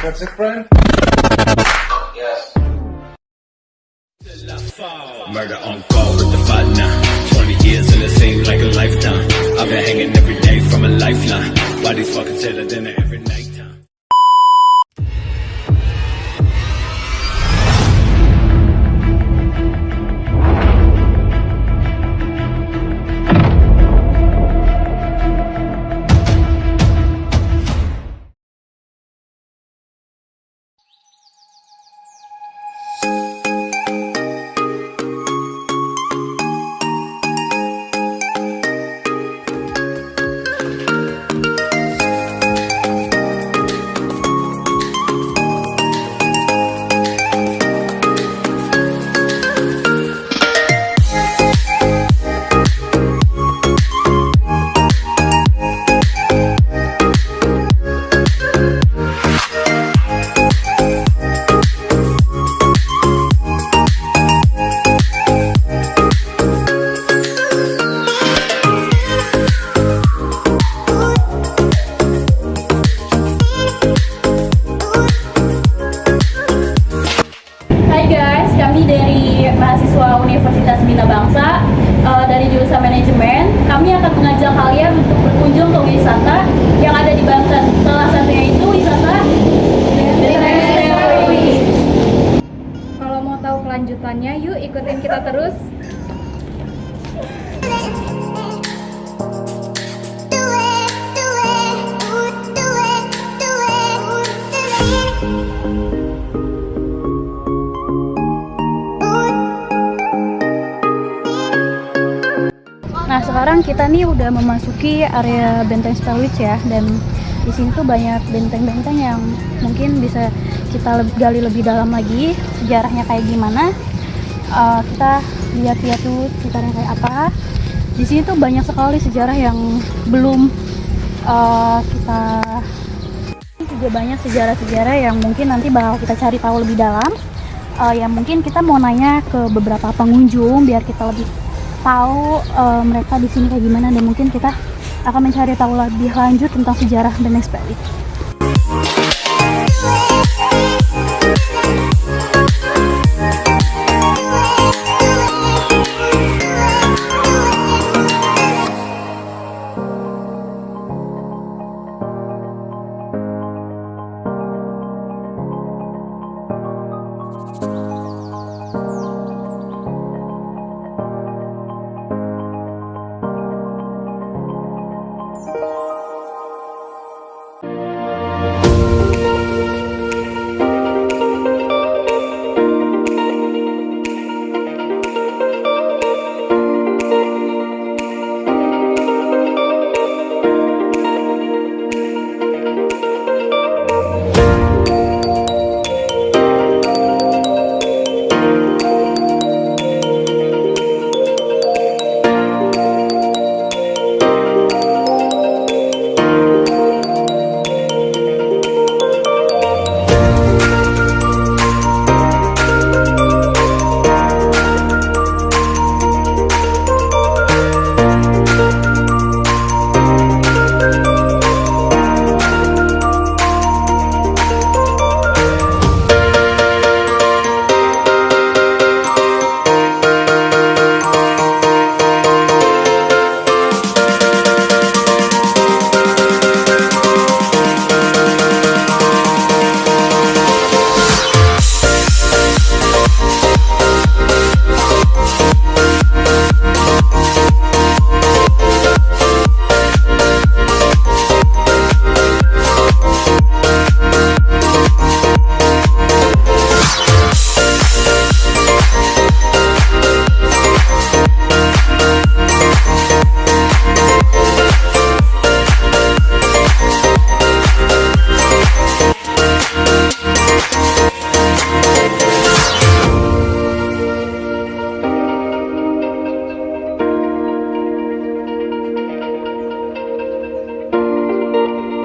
That's it, friend? Yes. Murder on call with the fight now. 20 years and it seems like a lifetime. I've been hanging every day from a lifeline. Why these fucking tell dinner every night time? Mahasiswa Universitas Bina Bangsa dari jurusan manajemen. Kami akan mengajak kalian untuk berkunjung ke wisata yang ada di Banten. Salah satunya itu wisata Benteng Spelwi. Kalau mau tahu kelanjutannya, yuk ikutin kita terus. Nah, sekarang kita nih udah memasuki area Benteng Spelwi ya, dan di sini tuh banyak benteng-benteng yang mungkin bisa kita gali lebih dalam lagi sejarahnya kayak gimana. Kita lihat-lihat tuh sekitarnya kayak apa. Di sini tuh banyak sekali sejarah yang belum kita juga banyak sejarah-sejarah yang mungkin nanti bakal kita cari tahu lebih dalam. Yang mungkin kita mau nanya ke beberapa pengunjung biar kita lebih tahu mereka di sini kayak gimana, dan mungkin kita akan mencari tahu lebih lanjut tentang sejarah Benteng Spelwi.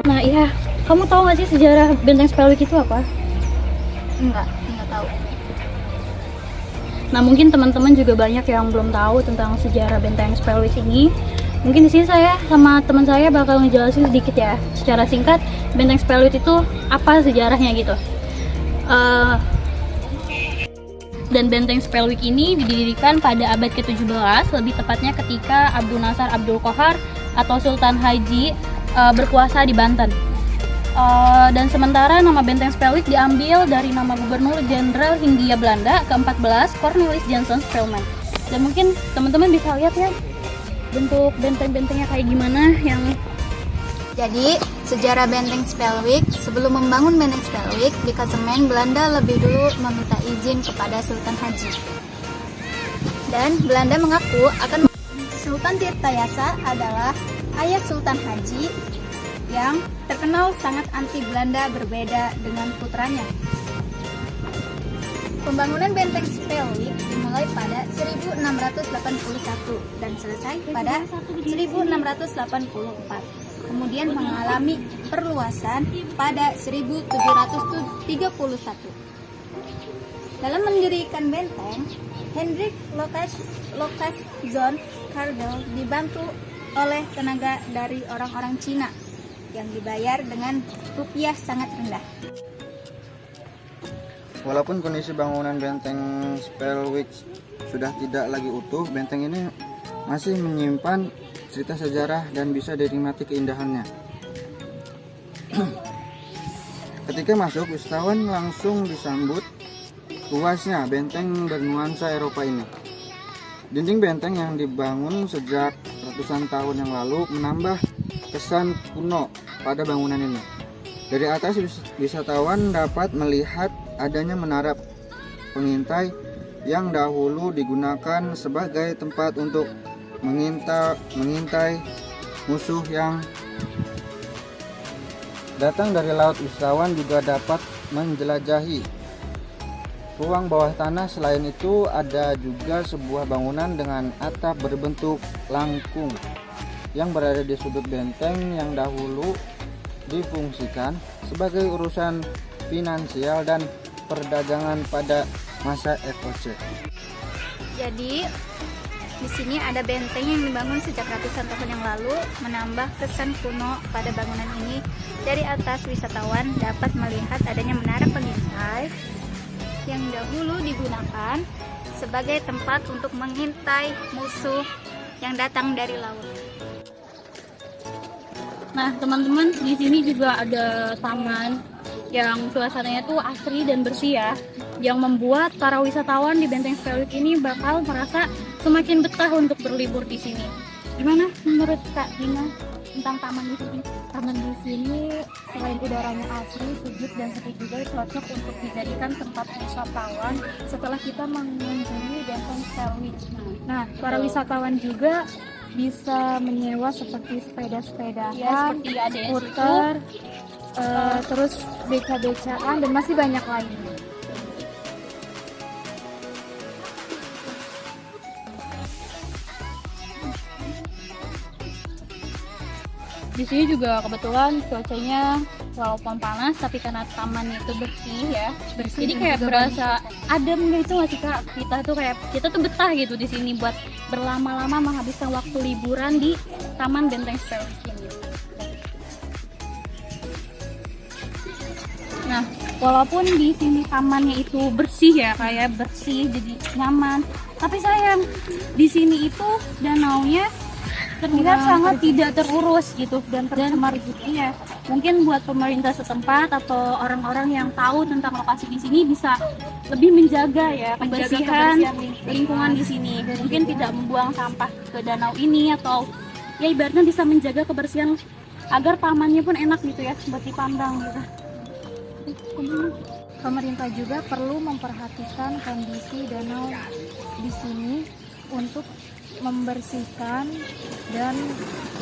Nah iya, kamu tahu nggak sih sejarah Benteng Spelwi itu apa? Enggak tahu. Nah mungkin teman-teman juga banyak yang belum tahu tentang sejarah Benteng Spelwi ini. Mungkin di sini saya sama teman saya bakal ngejelasin sedikit ya, secara singkat Benteng Spellwith itu apa sejarahnya gitu. Dan Benteng Spellwith ini didirikan pada abad ke-17, lebih tepatnya ketika Abdul Nasar Abdul Qohar atau Sultan Haji berkuasa di Banten. Dan sementara nama Benteng Spellwith diambil dari nama Gubernur Jenderal Hindia Belanda ke-14 Cornelis Jansen Spelman. Dan mungkin teman-teman bisa lihat ya bentuk benteng-bentengnya kayak gimana yang Jadi, sejarah Benteng Spellwith, sebelum membangun Benteng Spellwith, di Kasemen, Belanda lebih dulu meminta izin kepada Sultan Haji. Dan Belanda mengaku akan Sultan Tirtayasa adalah ayah Sultan Haji yang terkenal sangat anti Belanda, berbeda dengan putranya. Pembangunan Benteng Spellwith dimulai pada 1681 dan selesai pada 1684. Kemudian mengalami perluasan pada 1731. Dalam mendirikan benteng, Hendrik Lokaszon Kardel dibantu oleh tenaga dari orang-orang Cina yang dibayar dengan rupiah sangat rendah. Walaupun kondisi bangunan Benteng Spellwith sudah tidak lagi utuh, benteng ini masih menyimpan cerita sejarah dan bisa dinikmati keindahannya. Ketika masuk, wisatawan langsung disambut luasnya benteng bernuansa Eropa ini. Dinding benteng yang dibangun sejak ratusan tahun yang lalu menambah kesan kuno pada bangunan ini. Dari atas, wisatawan dapat melihat adanya menara pengintai yang dahulu digunakan sebagai tempat untuk mengintai musuh yang datang dari laut. Wisatawan juga dapat menjelajahi ruang bawah tanah. Selain itu, ada juga sebuah bangunan dengan atap berbentuk langkung yang berada di sudut benteng yang dahulu difungsikan sebagai urusan finansial dan perdagangan pada masa FOC. Jadi, di sini ada benteng yang dibangun sejak ratusan tahun yang lalu, menambah kesan kuno pada bangunan ini. Dari atas, wisatawan dapat melihat adanya menara pengintai yang dahulu digunakan sebagai tempat untuk mengintai musuh yang datang dari laut. Nah, teman-teman, di sini juga ada taman yang suasananya tuh asri dan bersih ya, yang membuat para wisatawan di Benteng Spellwith ini bakal merasa semakin betah untuk berlibur di sini. Gimana menurut Kak Dina tentang taman di sini? Taman di sini selain udaranya asri, sejuk dan sepi juga, cocok untuk dijadikan tempat wisatawan setelah kita mengunjungi Benteng Spellwith. Nah, para wisatawan juga bisa menyewa seperti sepeda-sepedaan, Ya, seperti ada skuter, terus beca-becaan dan masih banyak lainnya. Di sini juga kebetulan cuacanya walaupun panas, tapi karena tamannya itu bersih ya, jadi kayak berasa adem gitu nggak sih Kak? Kita tuh betah gitu di sini buat berlama-lama menghabiskan waktu liburan di Taman Benteng Spellwith ini. Nah, walaupun di sini tamannya itu bersih ya, kayak bersih jadi nyaman, tapi sayang di sini itu danaunya terlihat sangat tidak terurus gitu dan tercemar gitu ya. Mungkin buat pemerintah setempat atau orang-orang yang tahu tentang lokasi di sini bisa lebih menjaga ya kebersihan lingkungan di sini. Mungkin tidak membuang sampah ke danau ini, atau ya ibaratnya bisa menjaga kebersihan agar tamannya pun enak gitu ya buat dipandang gitu. Pemerintah juga perlu memperhatikan kondisi danau di sini untuk membersihkan dan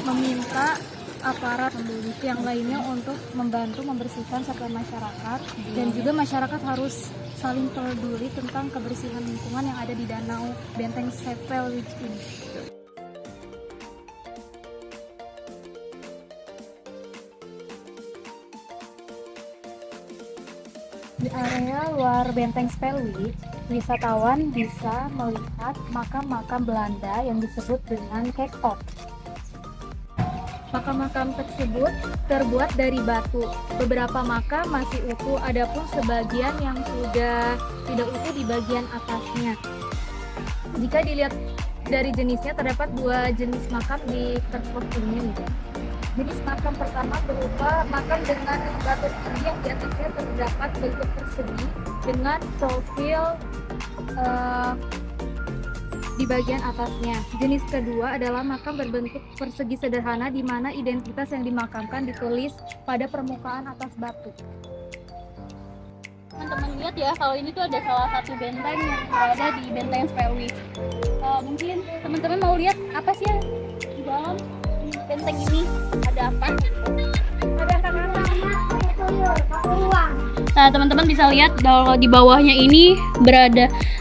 meminta aparat penduduk yang lainnya untuk membantu membersihkan serta masyarakat, dan juga masyarakat harus saling peduli tentang kebersihan lingkungan yang ada di danau Benteng Spellwith ini. Di area luar Benteng Spellwith, wisatawan bisa melihat makam-makam Belanda yang disebut dengan Kerkhof. Makam-makam tersebut terbuat dari batu. Beberapa makam masih utuh, adapun sebagian yang sudah tidak utuh di bagian atasnya. Jika dilihat dari jenisnya, terdapat dua jenis makam di tersebut ini. Jenis makam pertama berupa makam dengan batu tinggi yang di atasnya terdapat bentuk persegi dengan profil di bagian atasnya. Jenis kedua adalah makam berbentuk persegi sederhana di mana identitas yang dimakamkan ditulis pada permukaan atas batu. Teman-teman lihat ya, kalau ini tuh ada salah satu benteng yang berada di Benteng Spellwick. Mungkin teman-teman mau lihat apa sih yang di dalam benteng ini? Ada apa? Nah, teman-teman bisa lihat kalau di bawahnya ini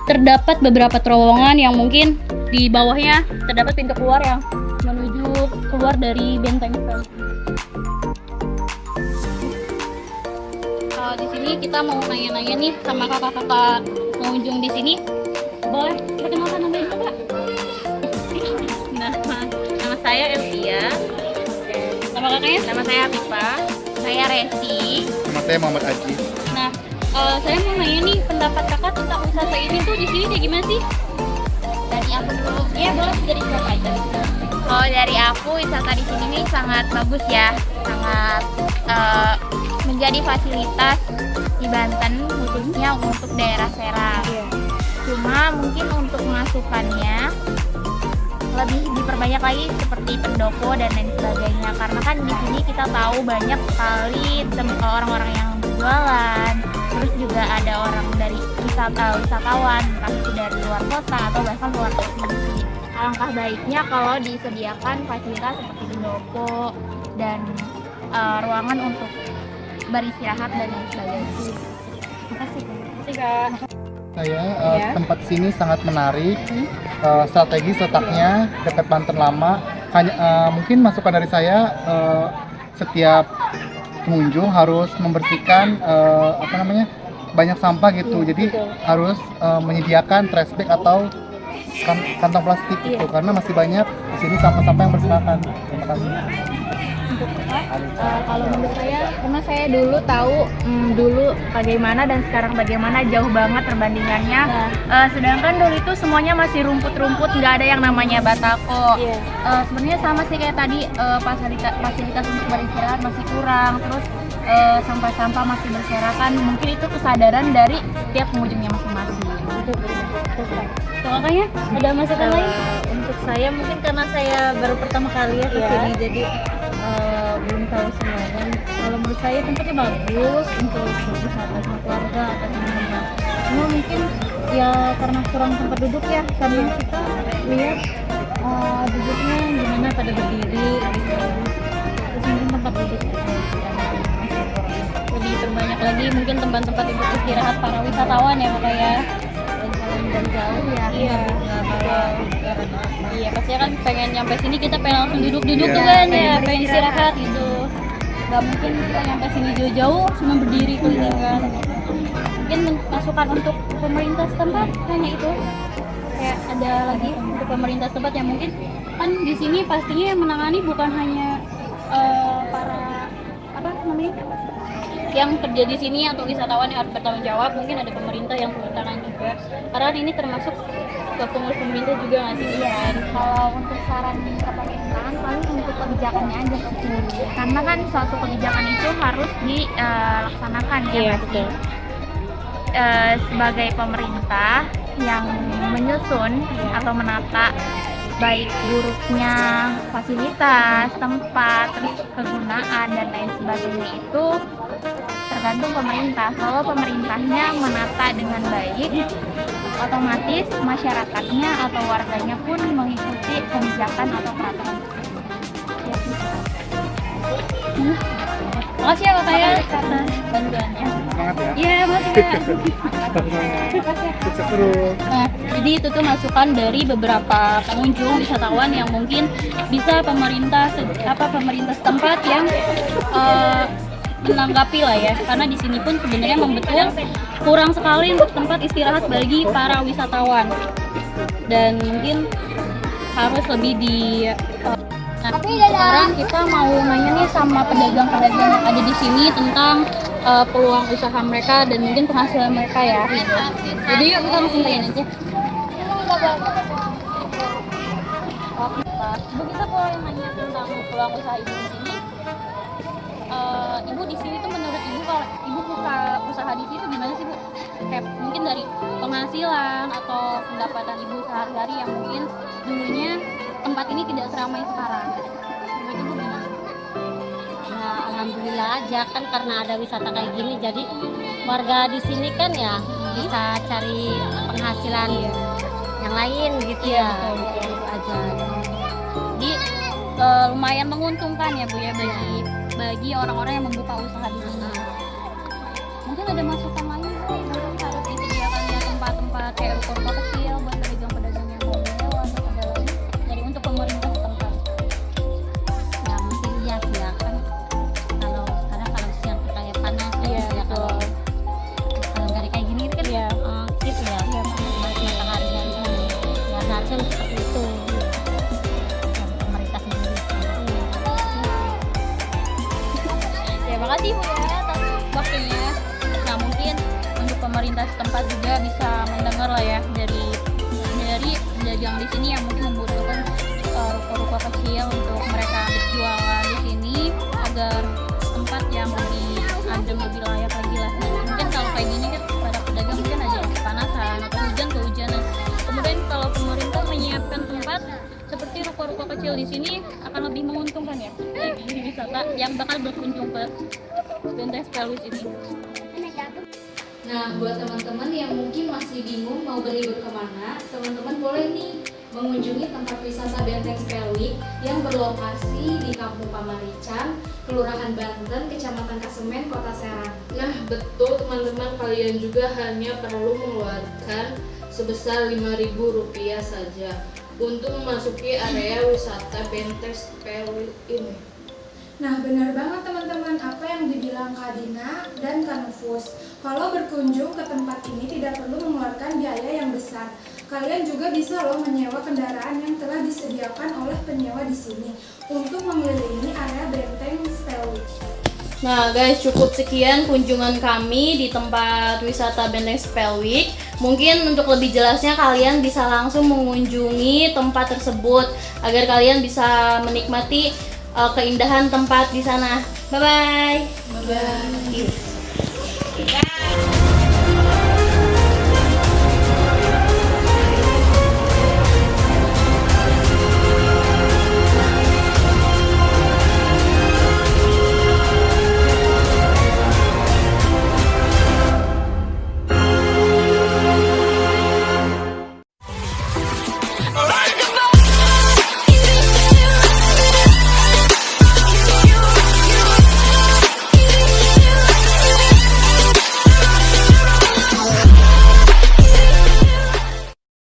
terdapat beberapa terowongan yang mungkin di bawahnya terdapat pintu keluar yang menuju keluar dari benteng Spellwick. Di sini kita mau nanya-nanya nih sama kakak-kakak pengunjung di sini. Boleh perkenalkan namanya Kak? Nama saya Elvia. Nama kakaknya? Nama saya Afifa. Saya Resti. Nama saya Muhammad Aji. Nah, saya mau nanya nih pendapat kakak tentang wisata ini tuh di sini kayak gimana sih? Dari aku dulu. Iya, boleh dari kakak aja. Oh, dari aku wisata di sini nih sangat bagus ya. Sangat menjadi fasilitas di Banten khususnya untuk daerah Serang. Cuma mungkin untuk masukannya lebih diperbanyak lagi seperti pendopo dan lain sebagainya, karena kan di sini kita tahu banyak sekali orang-orang yang berjualan, terus juga ada orang dari wisatawan entah itu dari luar kota atau bahkan luar provinsi. Alangkah baiknya kalau disediakan fasilitas seperti pendopo dan ruangan untuk beristirahat dan lain sebagainya. Terima kasih Kak. Saya tempat sini sangat menarik, strategis letaknya dekat Banten Lama. Mungkin masukan dari saya, setiap pengunjung harus membersihkan banyak sampah gitu. Jadi harus menyediakan trash bag atau kantong plastik gitu, karena masih banyak di sini sampah-sampah yang berserakan. Terima kasih. Kalau menurut saya, karena saya dulu tahu dulu bagaimana dan sekarang bagaimana, jauh banget perbandingannya. Sedangkan dulu itu semuanya masih rumput-rumput, nggak ada yang namanya batako. Sebenarnya sama sih kayak tadi, fasilitas untuk beristirahat masih kurang, terus sampah-sampah masih berserakan. Mungkin itu kesadaran dari setiap pengunjungnya masing-masing. Kakaknya ada masukan lain? Untuk saya mungkin karena saya baru pertama kali ya ke sini, jadi belum tahu semuanya. Kalau menurut saya tempatnya bagus untuk wisata sama keluarga atau teman-teman. Cuma mungkin ya karena kurang tempat duduk ya, sambil kita lihat duduknya gimana pada berdiri gitu. Terus mungkin tempat duduk Lebih terbanyak lagi mungkin tempat-tempat untuk istirahat para wisatawan ya Kak ya. dan jauh ya. Iya, pasti kan pengen nyampe sini kita pengen langsung duduk-duduk tuh kan ya, pengen istirahat gitu. Gak mungkin kita nyampe sini jauh-jauh cuma berdiri keliling. Mungkin masukan untuk pemerintah setempat hanya itu. Kayak ada lagi untuk pemerintah setempat yang mungkin kan di sini pastinya yang menangani bukan hanya para yang kerja di sini atau wisatawan yang harus bertanggung jawab, mungkin ada pemerintah yang turun tangan juga. Karena ini termasuk ke pengurus pemerintah juga nggak sih? Iya, kalau untuk saran ke pemerintahan paling untuk kebijakannya aja sih. Karena kan suatu kebijakan itu harus dilaksanakan ya pasti. Sebagai pemerintah yang menyusun atau menata baik buruknya fasilitas, tempat, terus kegunaan dan lain sebagainya itu tergantung pemerintah. Kalau pemerintahnya menata dengan baik, otomatis masyarakatnya atau warganya pun mengikuti kebijakan atau peraturan tersebut. Makasih ya Kak ya atas bantuannya. Semangat ya. Iya, makasih Kak. Sukses terus. Nah, jadi itu tuh masukan dari beberapa pengunjung wisatawan yang mungkin bisa pemerintah setempat yang menanggapi lah ya, karena di sini pun sebenarnya membetul kurang sekali untuk tempat istirahat bagi para wisatawan dan mungkin harus lebih Nah, sekarang kita mau nanya nih sama pedagang-pedagang yang ada di sini tentang peluang usaha mereka dan mungkin penghasilan mereka ya. Jadi yuk kita langsung tanya aja. Oke, Pak. Ibu, kita boleh nanya tentang peluang usaha ibu di sini. Ibu di sini tuh menurut ibu kalau ibu buka usaha di sini tuh gimana sih, Bu? Kayak mungkin dari penghasilan atau pendapatan ibu sehari-hari yang mungkin dulunya tempat ini tidak seramai sekarang. Menurut ibu gimana? Ya, alhamdulillah aja kan karena ada wisata kayak gini, jadi warga di sini kan ya bisa cari penghasilan yang lain gitu ya. Itu aja. Jadi lumayan menguntungkan ya, Bu ya, bagi orang-orang yang membuka usaha di sini. Mungkin ada masukan lain, Bu, mungkin harus disediakan ya tempat-tempat kayak ruko-ruko kecil buat pedagang-pedagang yang mau menyewa atau ada lain dari untuk pemerintah setempat. Ya mungkin ya sih ya kan, kalau kadang kalau siang kita ya panas ya, kalau nggak ada kayak gini kan gitu ya, matahari ya seharusnya seperti itu yang pemerintah sendiri. Ya, makasih Bu ya atas waktunya. Nah, mungkin untuk pemerintah setempat juga bisa mendengar lah ya dari pedagang di sini yang mungkin membutuhkan ruko-ruko kecil untuk mereka berjualan di sini agar tempat yang lebih adem, lebih layak lagi lah. Mungkin kalau kayak gini kan para pedagang mungkin ada yang kepanasan atau kehujanan. Kemudian kalau pemerintah menyiapkan tempat seperti ruko-ruko kecil di sini akan lebih menguntungkan ya bagi wisata yang bakal berkunjung ke Benteng Spellwitz ini. Nah, buat teman-teman yang mungkin masih bingung mau berlibur kemana, teman-teman boleh nih mengunjungi tempat wisata Benteng Spellwitz yang berlokasi di Kampung Pamarican, Kelurahan Banten, Kecamatan Kasemen, Kota Serang. Nah, betul teman-teman, kalian juga hanya perlu mengeluarkan sebesar Rp5.000 saja untuk memasuki area wisata Benteng Spellwitz ini. Nah, benar banget teman-teman apa yang dibilang Kak Dina dan Kak Nufus. Kalau berkunjung ke tempat ini tidak perlu mengeluarkan biaya yang besar. Kalian juga bisa loh menyewa kendaraan yang telah disediakan oleh penyewa di sini untuk mengelilingi area Benteng Spellwitz. Nah guys, cukup sekian kunjungan kami di tempat wisata Benteng Spellwitz. Mungkin untuk lebih jelasnya kalian bisa langsung mengunjungi tempat tersebut agar kalian bisa menikmati keindahan tempat di sana. Bye bye. Bye.